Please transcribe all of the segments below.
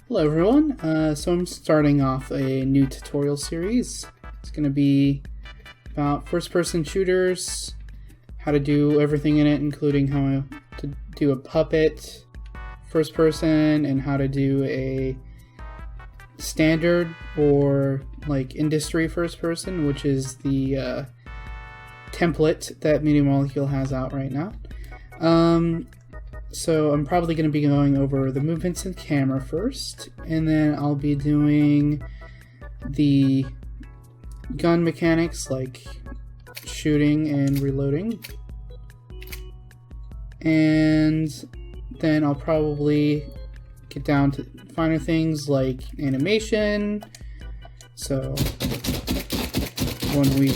Hello everyone, so I'm starting off a new tutorial series. It's going to be about first-person shooters, how to do everything in it, including how to do a puppet first person and how to do a standard or like industry first person, which is the template that Media Molecule has out right now. So I'm probably going to be going over the movements in camera first, and then I'll be doing the gun mechanics like shooting and reloading. And then I'll probably get down to finer things like animation. So when we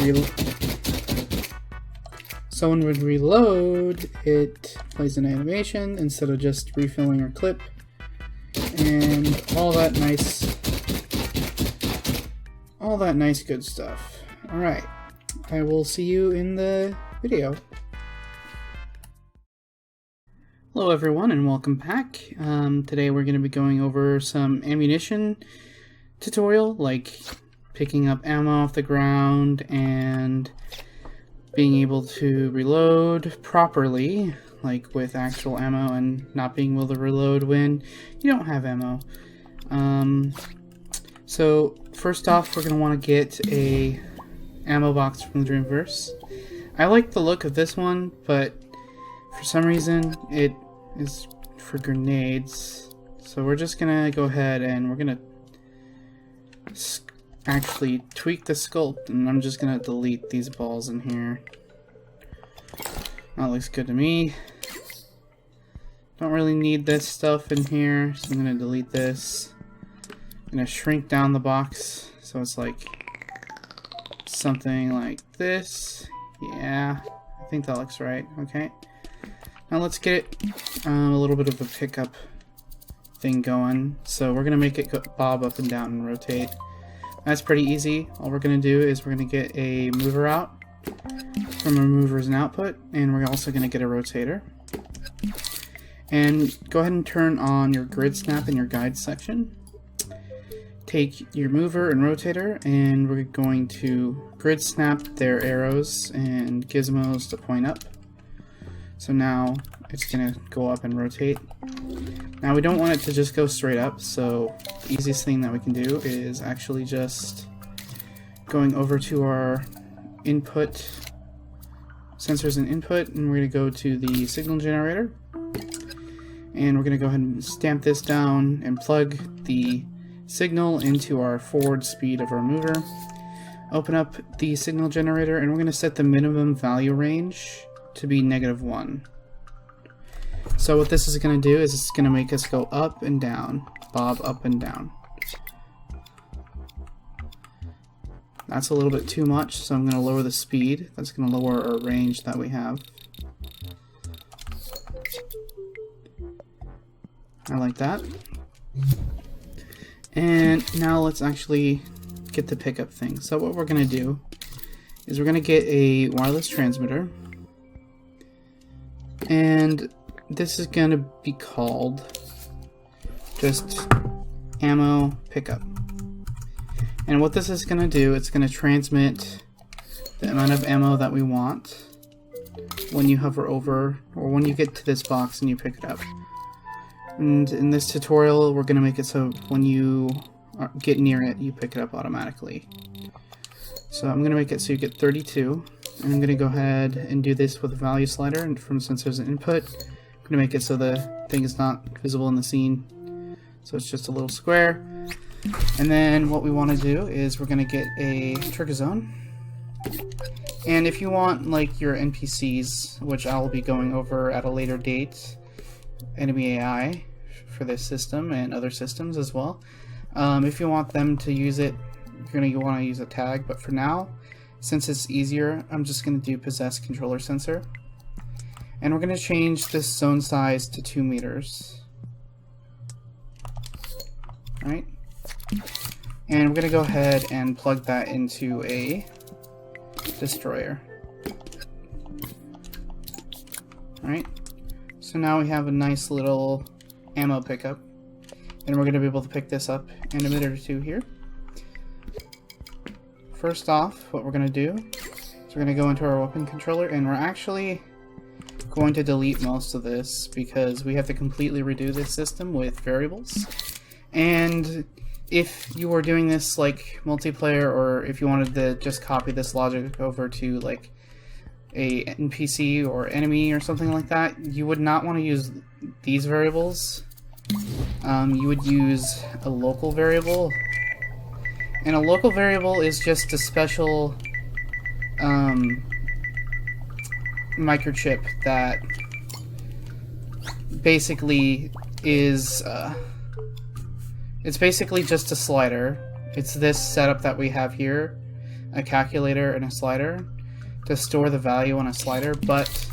reload, it plays an animation instead of just refilling our clip, and all that nice good stuff. Alright, I will see you in the video. Hello everyone and welcome back. Today we're going to be going over some ammunition tutorial, like picking up ammo off the ground and being able to reload properly, like with actual ammo, and not being able to reload when you don't have ammo. So first off, we're going to want to get a ammo box from the Dreamverse. I like the look of this one, but for some reason it is for grenades. So we're just going to go ahead and we're going to actually tweak the sculpt, and I'm just gonna delete these balls in here. That looks good to me. Don't really need this stuff in here, so I'm gonna delete this. I'm gonna shrink down the box so it's like something like this. Yeah, I think that looks right. Okay, now let's get a little bit of a pickup thing going. So we're gonna make it go bob up and down and rotate. That's pretty easy. All we're going to do is we're going to get a mover out from a mover as an output, and we're also going to get a rotator. And go ahead and turn on your grid snap in your guide section. Take your mover and rotator, and we're going to grid snap their arrows and gizmos to point up. So now it's going to go up and rotate. Now we don't want it to just go straight up, so the easiest thing that we can do is actually just going over to our input, sensors and input, and we're going to go to the signal generator. And we're going to go ahead and stamp this down and plug the signal into our forward speed of our mover. Open up the signal generator, and we're going to set the minimum value range to be -1. So what this is going to do is it's going to make us go up and down, bob up and down. That's a little bit too much, so I'm going to lower the speed. That's going to lower our range that we have. I like that. And now let's actually get the pickup thing. So what we're going to do is we're going to get a wireless transmitter, and this is going to be called just ammo pickup. And what this is going to do, it's going to transmit the amount of ammo that we want when you hover over, or when you get to this box and you pick it up. And in this tutorial, we're going to make it so when you get near it, you pick it up automatically. So I'm going to make it so you get 32. And I'm going to go ahead and do this with a value slider and from sensors and input. I'm going to make it so the thing is not visible in the scene. So it's just a little square. And then what we want to do is we're going to get a trigger zone. And if you want like your NPCs, which I'll be going over at a later date, enemy AI for this system and other systems as well. If you want them to use it, you're going to want to use a tag, but for now, since it's easier, I'm just going to do possess controller sensor. And we're going to change this zone size to 2 meters. Alright. And we're going to go ahead and plug that into a destroyer. Alright. So now we have a nice little ammo pickup. And we're going to be able to pick this up in a minute or two here. First off, what we're going to do is we're going to go into our weapon controller, and we're actually going to delete most of this because we have to completely redo this system with variables. And if you were doing this like multiplayer, or if you wanted to just copy this logic over to like a NPC or enemy or something like that, you would not want to use these variables. You would use a local variable, and a local variable is just a special microchip that basically is it's basically just a slider. It's this setup that we have here, a calculator and a slider, to store the value on a slider. But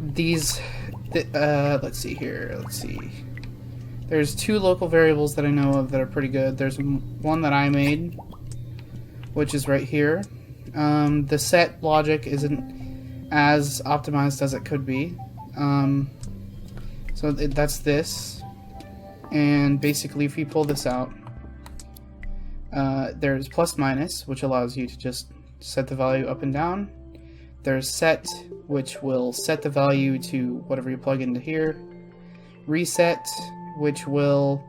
these let's see here. Let's see. There's two local variables that I know of that are pretty good. There's one that I made, which is right here. The set logic isn't as optimized as it could be. So that's this. And basically, if you pull this out, there's plus minus, which allows you to just set the value up and down. There's set, which will set the value to whatever you plug into here. Reset, which will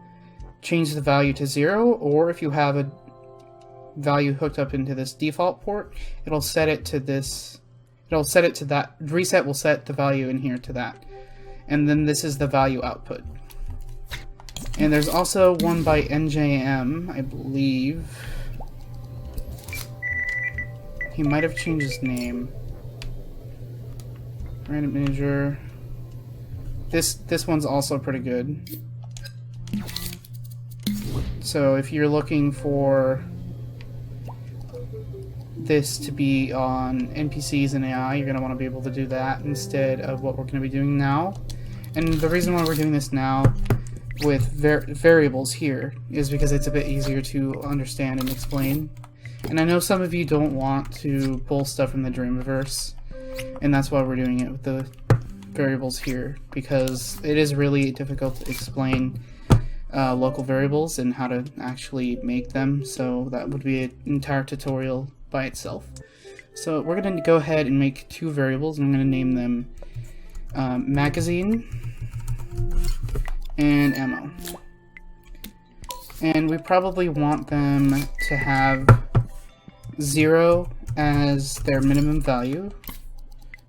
change the value to 0, or if you have a value hooked up into this default port, it'll set it to this. It'll set it to that. Reset will set the value in here to that. And then this is the value output. And there's also one by NJM, I believe. He might have changed his name. Random integer. This one's also pretty good. So if you're looking for this to be on NPCs and AI, you're going to want to be able to do that instead of what we're going to be doing now. And the reason why we're doing this now with variables here is because it's a bit easier to understand and explain. And I know some of you don't want to pull stuff from the Dreamverse, and that's why we're doing it with the variables here, because it is really difficult to explain local variables and how to actually make them. So that would be an entire tutorial by itself. So we're going to go ahead and make two variables, and I'm going to name them magazine and ammo. And we probably want them to have 0 as their minimum value.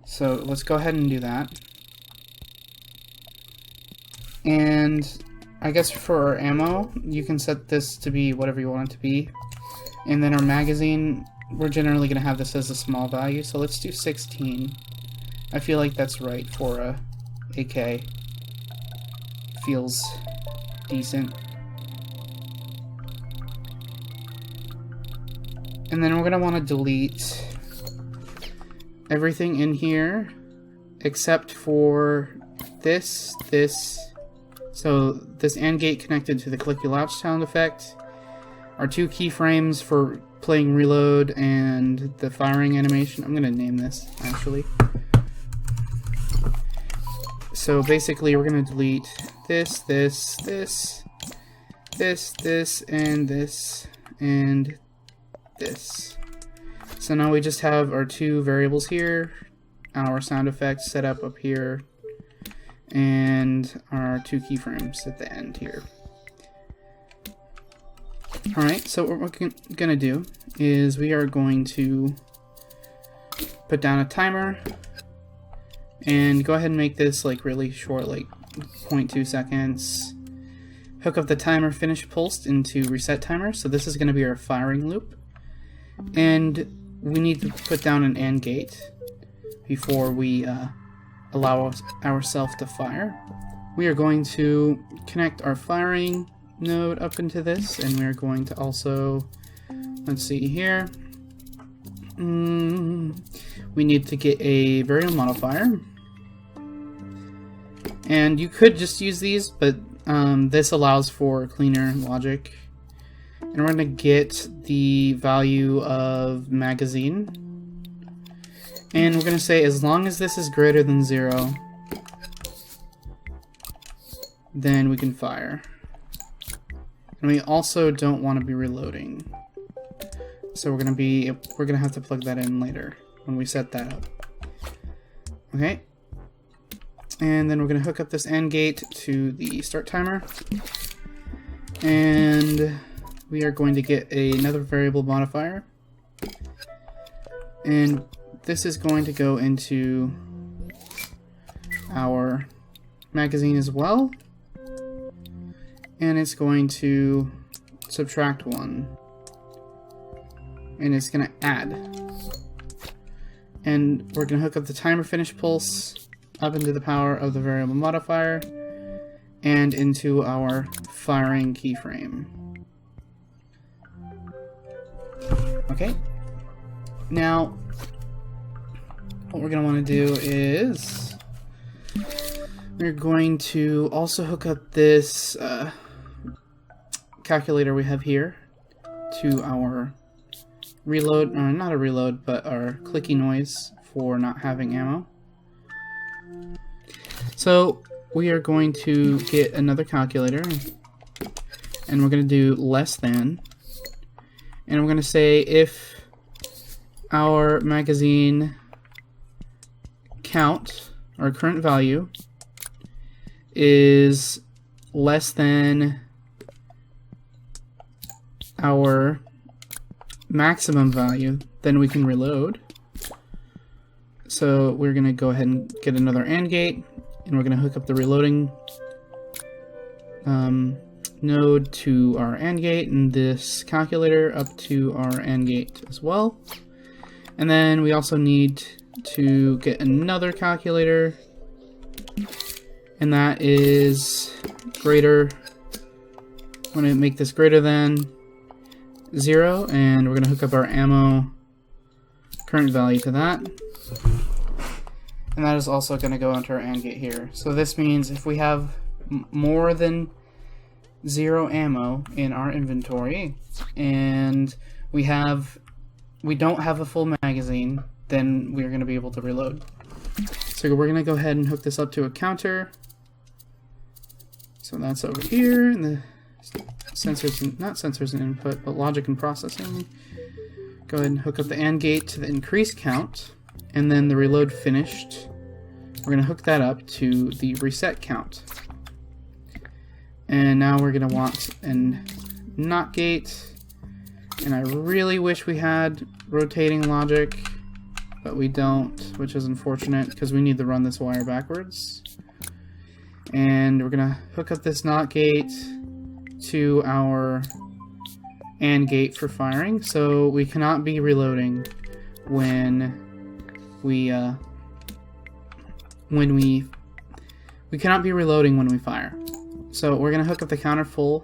So let's go ahead and do that. And I guess for our ammo, you can set this to be whatever you want it to be. And then our magazine, we're generally going to have this as a small value, so let's do 16. I feel like that's right for a AK. Feels decent. And then we're going to want to delete everything in here except for this. So this AND gate connected to the clicky latch sound effect, our two keyframes for playing reload, and the firing animation. I'm going to name this, actually. So basically we're going to delete this, and this. So now we just have our two variables here, our sound effects set up here, and our two keyframes at the end here. Alright, so what we're going to do is we are going to put down a timer and go ahead and make this like really short, like 0.2 seconds. Hook up the timer finish pulsed into reset timer. So this is going to be our firing loop. And we need to put down an AND gate before we allow ourselves to fire. We are going to connect our firing node up into this, and we are going to also, let's see here, we need to get a variable modifier. And you could just use these, but this allows for cleaner logic. And we're going to get the value of magazine. And we're going to say as long as this is greater than 0, then we can fire. And we also don't want to be reloading. So we're gonna have to plug that in later when we set that up. Okay. And then we're gonna hook up this AND gate to the start timer. And we are going to get another variable modifier. And this is going to go into our magazine as well. And it's going to subtract 1. And it's going to add. And we're going to hook up the timer finish pulse up into the power of the variable modifier and into our firing keyframe. Okay. Now, what we're going to want to do is we're going to also hook up this calculator we have here to our reload, or not a reload, but our clicky noise for not having ammo. So we are going to get another calculator, and we're going to do less than, and we're going to say if our magazine count, or current value, is less than our maximum value, then we can reload. So we're going to go ahead and get another AND gate, and we're going to hook up the reloading node to our AND gate, and this calculator up to our AND gate as well. And then we also need to get another calculator, and that is greater. I'm going to make this greater than 0, and we're going to hook up our ammo current value to that. And that is also going to go into our AND gate here. So this means if we have more than 0 ammo in our inventory, and we don't have a full magazine, then we're going to be able to reload. So we're going to go ahead and hook this up to a counter. So that's over here, and the sensors, not sensors and input, but logic and processing. Go ahead and hook up the AND gate to the increase count, and then the reload finished. We're going to hook that up to the reset count. And now we're going to want an NOT gate, and I really wish we had rotating logic, but we don't, which is unfortunate because we need to run this wire backwards. And we're going to hook up this NOT gate to our AND gate for firing, so we cannot be reloading when we cannot be reloading when we fire. So we're going to hook up the counter full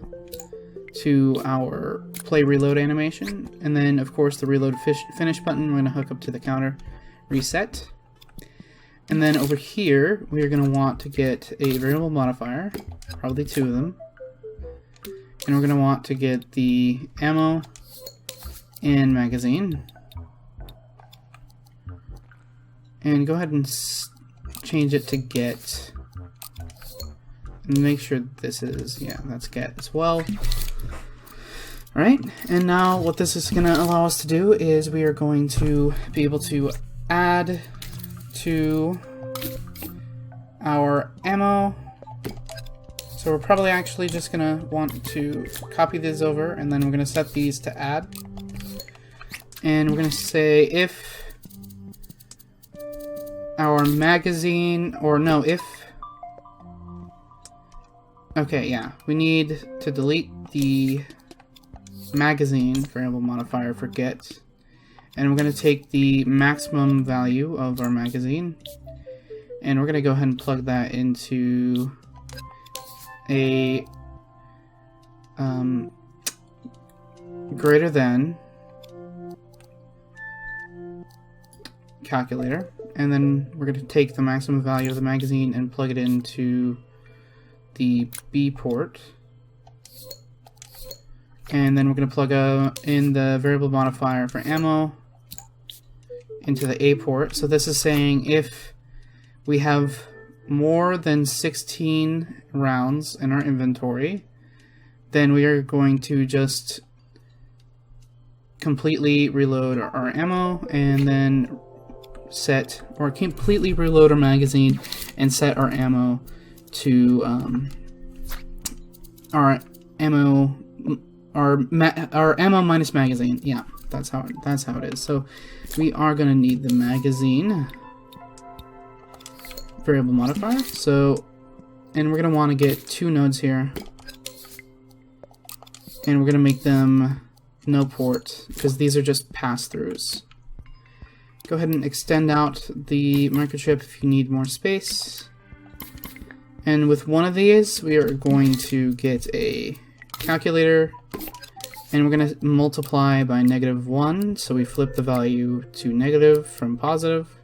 to our play reload animation, and then of course the reload finish button we're going to hook up to the counter reset. And then over here we are going to want to get a variable modifier, probably 2 of them, and we're going to want to get the ammo and magazine, and go ahead and change it to get, and make sure this is, yeah, that's get as well. Alright, and now what this is going to allow us to do is we are going to be able to add to our ammo. So we're probably actually just going to want to copy these over, and then we're going to set these to add. And we're going to say if our magazine, or no, if, okay, yeah, we need to delete the magazine variable modifier for get, and we're going to take the maximum value of our magazine, and we're going to go ahead and plug that into a greater than calculator, and then we're going to take the maximum value of the magazine and plug it into the B port, and then we're going to plug in the variable modifier for ammo into the A port. So this is saying if we have more than 16 rounds in our inventory, then we are going to just completely reload our ammo and then set, or completely reload our magazine and set our ammo to our ammo minus magazine. Yeah, that's how it is. So we are going to need the magazine variable modifier. So, and we're going to want to get 2 nodes here, and we're going to make them no port because these are just pass-throughs. Go ahead and extend out the microchip if you need more space. And with one of these, we are going to get a calculator, and we're going to multiply by -1, so we flip the value to negative from positive.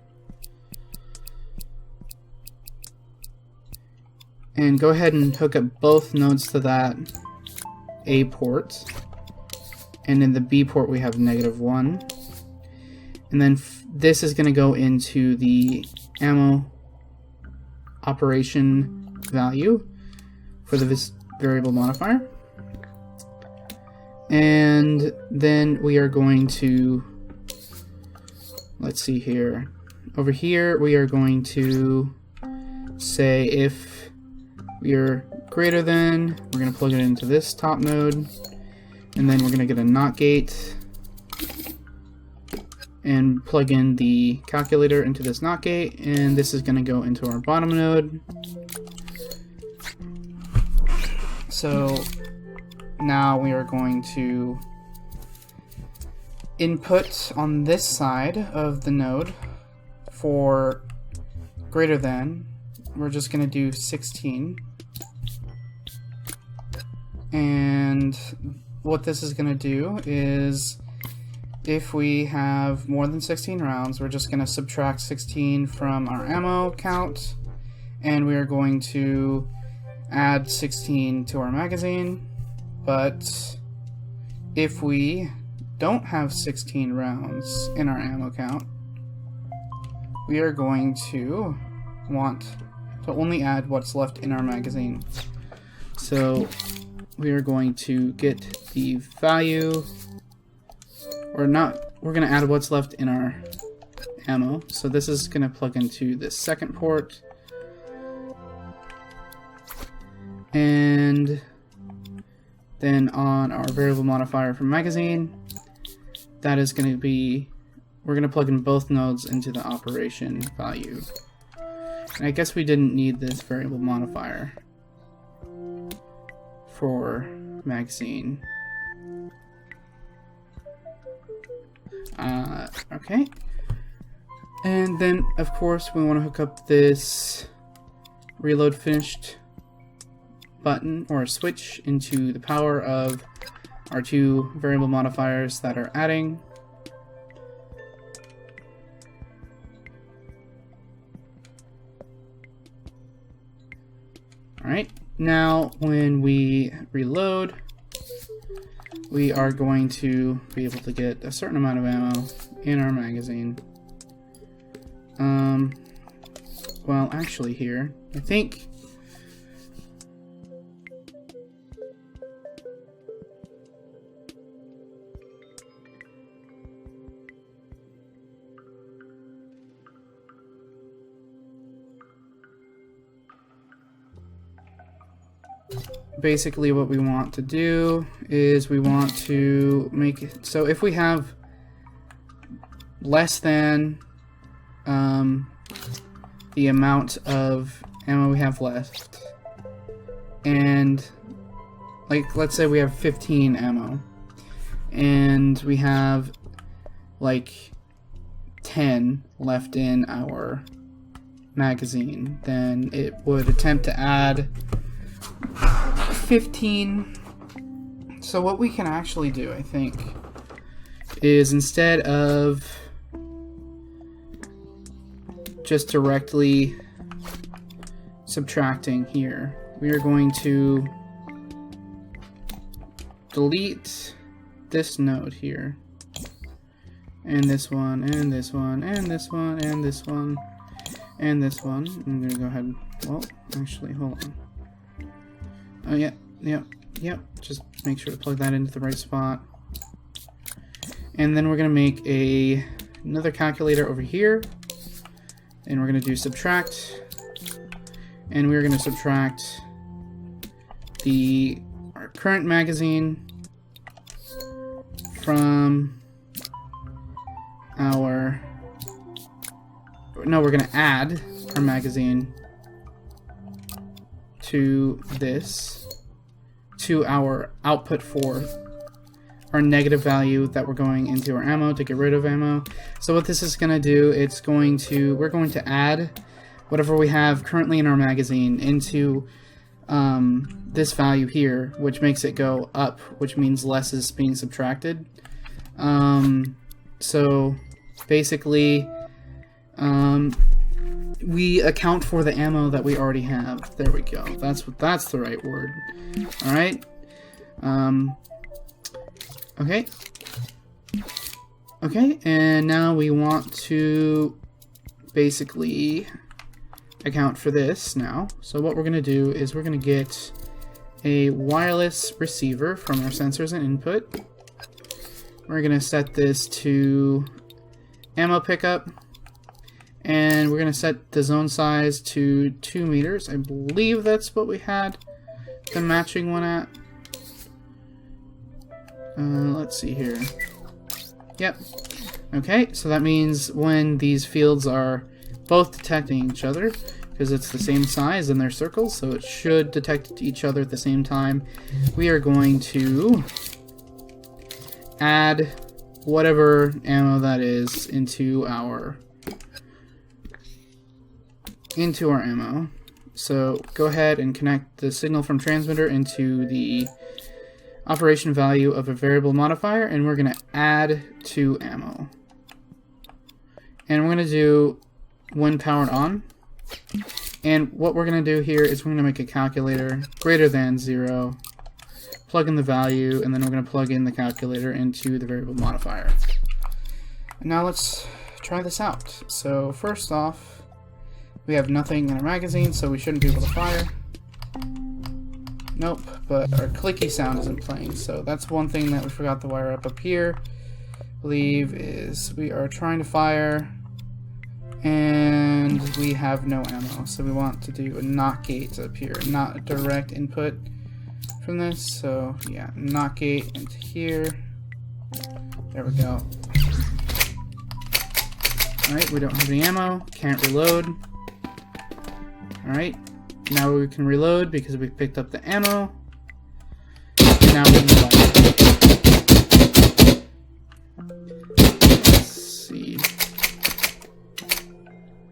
And go ahead and hook up both nodes to that A port. And in the B port we have -1. And then this is going to go into the ammo operation value for this variable modifier. And then we are going to, let's see here, over here we are going to say if we are greater than, we're going to plug it into this top node, and then we're going to get a NOT gate and plug in the calculator into this NOT gate, and this is going to go into our bottom node. So now we are going to input on this side of the node for greater than, we're just going to do 16. And what this is going to do is, if we have more than 16 rounds, we're just going to subtract 16 from our ammo count, and we are going to add 16 to our magazine. But if we don't have 16 rounds in our ammo count, we are going to want to only add what's left in our magazine. So we are going to get the value, or not, we're going to add what's left in our ammo. So this is going to plug into the second port, and then on our variable modifier for magazine, that is going to be, we're going to plug in both nodes into the operation value. And I guess we didn't need this variable modifier for magazine. Okay. And then, of course, we want to hook up this reload finished button or switch into the power of our 2 variable modifiers that are adding. Alright, now when we reload, we are going to be able to get a certain amount of ammo in our magazine. Well, actually here, I think basically what we want to do is we want to make it so if we have less than the amount of ammo we have left, and like let's say we have 15 ammo and we have like 10 left in our magazine, then it would attempt to add 15. So what we can actually do, I think, is instead of just directly subtracting here, we are going to delete this node here, and this one, and this one, and this one, and this one, And this one. I'm gonna go ahead. Well, actually, hold on. Oh yeah, yep. Just make sure to plug that into the right spot. And then we're gonna make another calculator over here, and we're gonna do subtract, and we're gonna subtract our current magazine from our. No, we're gonna add our magazine to this, to our output for our negative value that we're going into our ammo to get rid of ammo. So what this is going to do, we're going to add whatever we have currently in our magazine into this value here, which makes it go up, which means less is being subtracted. So basically, we account for the ammo that we already have. There we go. That's the right word. All right. Okay, and now we want to basically account for this now. So what we're going to do is we're going to get a wireless receiver from our sensors and input. We're going to set this to ammo pickup, and we're going to set the zone size to 2 meters. I believe that's what we had the matching one at. Let's see here. Yep. Okay, so that means when these fields are both detecting each other, because it's the same size and they're circles, so it should detect each other at the same time, we are going to add whatever ammo that is into our ammo. So go ahead and connect the signal from transmitter into the operation value of a variable modifier, and we're going to add to ammo. And we're going to do when powered on. And what we're going to do here is we're going to make a calculator greater than 0, plug in the value, and then we're going to plug in the calculator into the variable modifier. And now let's try this out. So first off, we have nothing in our magazine, so we shouldn't be able to fire. Nope, but our clicky sound isn't playing, so that's one thing that we forgot to wire up here, I believe, is we are trying to fire, and we have no ammo, so we want to do a NOT gate up here, not a direct input from this, so yeah, NOT gate into here. There we go. Alright, we don't have any ammo, can't reload. Alright. Now we can reload because we picked up the ammo. And now we can fire. Let's see.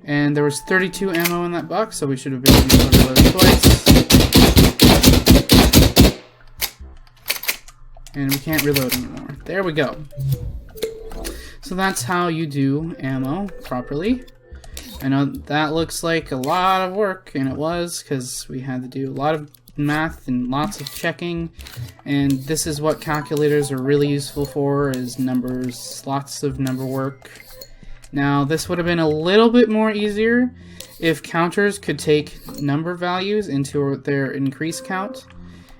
And there was 32 ammo in that box, so we should have been able to reload twice. And we can't reload anymore. There we go. So that's how you do ammo properly. I know that looks like a lot of work, and it was, because we had to do a lot of math and lots of checking, and this is what calculators are really useful for, is numbers, lots of number work. Now, this would have been a little bit more easier if counters could take number values into their increase count.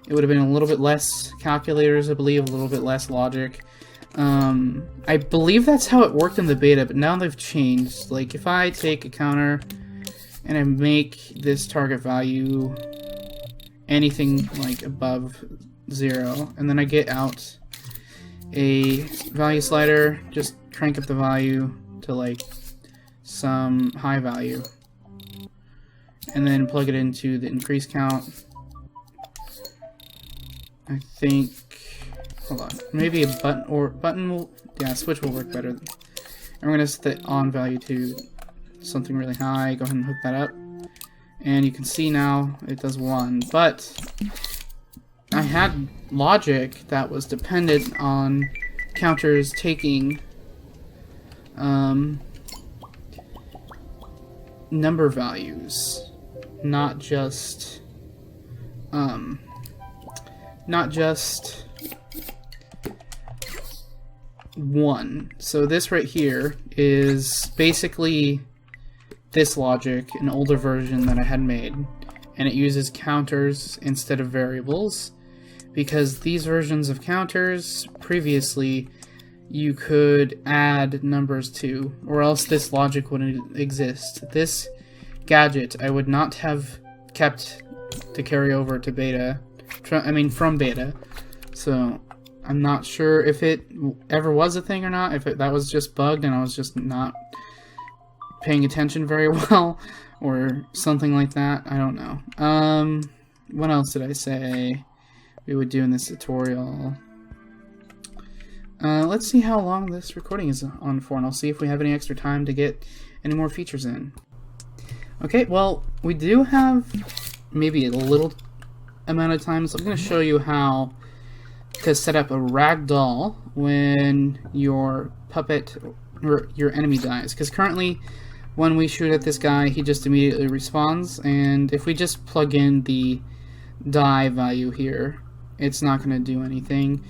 It would have been a little bit less calculators, I believe, a little bit less logic. I believe that's how it worked in the beta, but now they've changed. Like, if I take a counter and I make this target value anything like above 0, and then I get out a value slider, just crank up the value to like some high value, and then plug it into the increase count. I think, hold on, maybe a button will, yeah, switch will work better. And we're going to set the on value to something really high, go ahead and hook that up. And you can see now it does 1, but I had logic that was dependent on counters taking number values, not just 1. So this right here is basically this logic, an older version that I had made, and it uses counters instead of variables, because these versions of counters previously you could add numbers to, or else this logic wouldn't exist. This gadget I would not have kept to carry over to beta, from beta, so I'm not sure if it ever was a thing or not, if that was just bugged and I was just not paying attention very well, or something like that. I don't know. What else did I say we would do in this tutorial? Let's see how long this recording is on for, and I'll see if we have any extra time to get any more features in. Okay, well, we do have maybe a little amount of time, so I'm going to show you how to set up a ragdoll when your puppet or your enemy dies, because currently when we shoot at this guy, he just immediately respawns, and if we just plug in the die value here, it's not going to do anything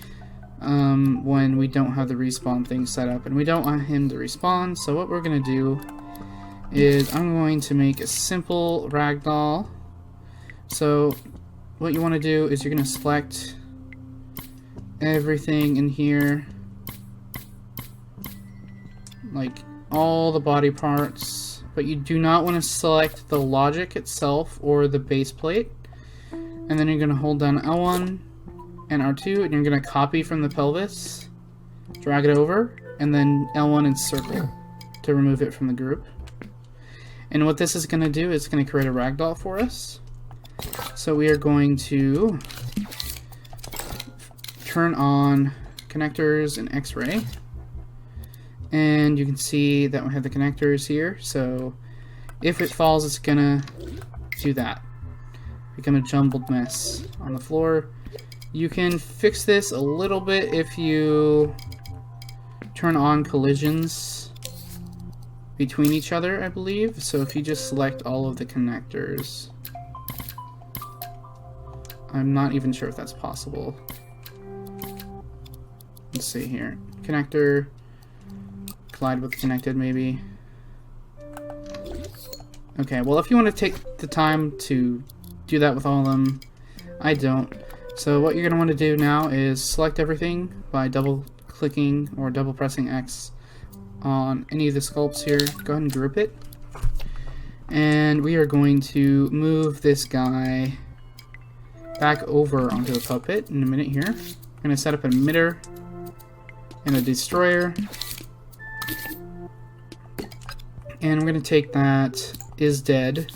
when we don't have the respawn thing set up, and we don't want him to respawn. So what we're going to do is I'm going to make a simple ragdoll. So what you want to do is you're going to select everything in here, like all the body parts, but you do not want to select the logic itself or the base plate. And then you're going to hold down L1 and R2, and you're going to copy from the pelvis, drag it over, and then L1 and circle to remove it from the group. And what this is going to do is going to create a ragdoll for us. So we are going to turn on connectors and X-ray, and you can see that we have the connectors here. So if it falls, it's gonna do that, become a jumbled mess on the floor. You can fix this a little bit if you turn on collisions between each other, I believe. So if you just select all of the connectors, I'm not even sure if that's possible. Let's see here. Connector, collide with connected maybe. Okay, well if you want to take the time to do that with all of them, I don't. So what you're going to want to do now is select everything by double clicking or double pressing X on any of the sculpts here. Go ahead and group it. And we are going to move this guy back over onto the puppet in a minute here. I'm going to set up an emitter and a destroyer, and we're going to take that is dead,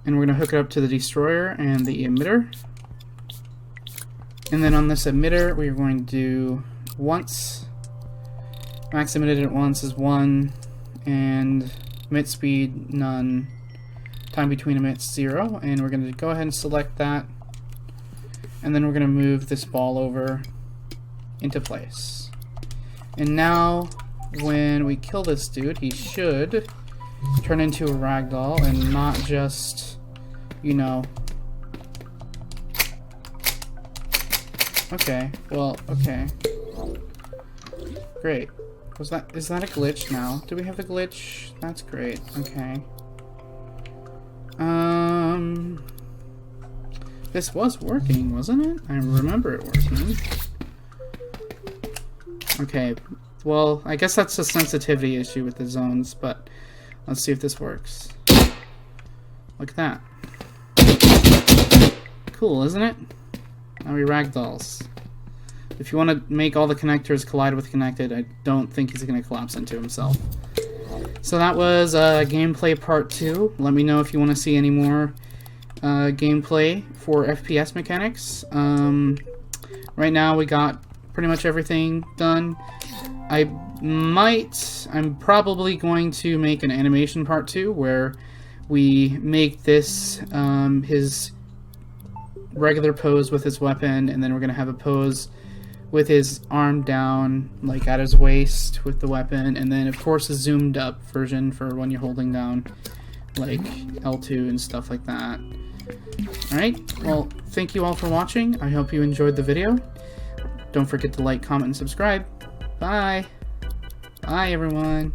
and we're going to hook it up to the destroyer and the emitter. And then on this emitter we are going to do once, max emitted at once is 1, and emit speed none, time between emits 0, and we're going to go ahead and select that, and then we're going to move this ball over into place. And now when we kill this dude, he should turn into a ragdoll and not just, you know. Okay, well, okay. Great. Is that a glitch now? Do we have a glitch? That's great. Okay. This was working, wasn't it? I remember it working. Okay, well, I guess that's a sensitivity issue with the zones, but let's see if this works. Look at that. Cool, isn't it? Now we ragdolls. If you want to make all the connectors collide with connected, I don't think he's going to collapse into himself. So that was gameplay part 2. Let me know if you want to see any more gameplay for FPS mechanics. Right now we got pretty much everything done. I'm probably going to make an animation part 2 where we make this his regular pose with his weapon, and then we're going to have a pose with his arm down, like at his waist with the weapon, and then of course a zoomed up version for when you're holding down like L2 and stuff like that. Alright, well, thank you all for watching. I hope you enjoyed the video. Don't forget to like, comment, and subscribe. Bye! Bye, everyone!